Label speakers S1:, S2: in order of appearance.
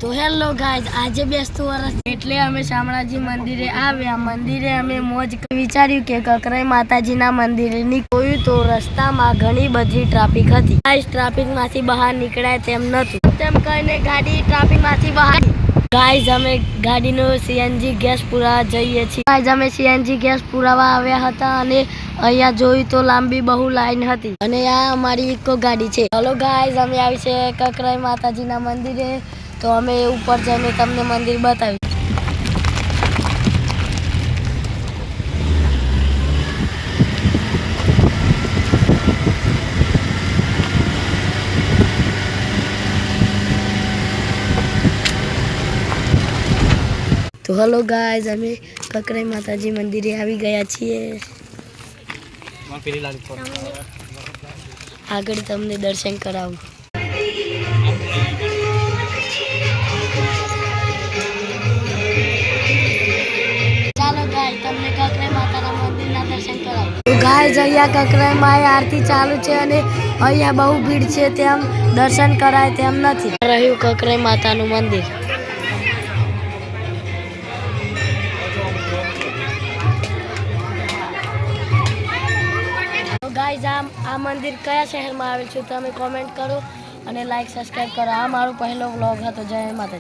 S1: तो hello guys, आज बेस्तु वरस એટલે અમે શામળાજી મંદિરે આવ્યા। મંદિરે અમે મોજ વિચાર્યું કે કકરાઈ માતાજીના મંદિરેની જોયું તો રસ્તામાં ઘણી બધી ટ્રાફિક હતી। ગાઈસ ટ્રાફિકમાંથી બહાર નીકળાય તેમ નહોતું, તેમ કહીને ગાડી ટ્રાફિકમાંથી બહાર। ગાઈસ અમે ગાડીનો સીએનજી ગેસ પુરાવા જઈએ છીએ। ગાઈસ અમે સીએનજી ગેસ પુરાવા આવ્યા હતા અને અહીંયા જોયું તો લાંબી બહુ લાઈન હતી અને આ અમારી ઇકો ગાડી છે। हेलो गाइस, અમે આવી છે કકરાઈ માતાજીના મંદિરે। तो हमें ऊपर जाने तमने मंदिर बतावी। तो हेलो गाइस, हमें ककराई माताजी मंदिरे आवी गया छीए। आगळ तमने दर्शन करावुं। तो गाइस अहिया ककराई माई आरती चालू छे अने अहिया बहु भीड़ छे, तेम दर्शन कराय तेम नथी। रह्यु ककराई मातानुं मंदिर। तो गाइस आ मंदिर कया शहर में आवेल छे तमे कमेंट करो अने लाइक सब्सक्राइब करो। आ मारो पहलो व्लॉग हतो। जय माता।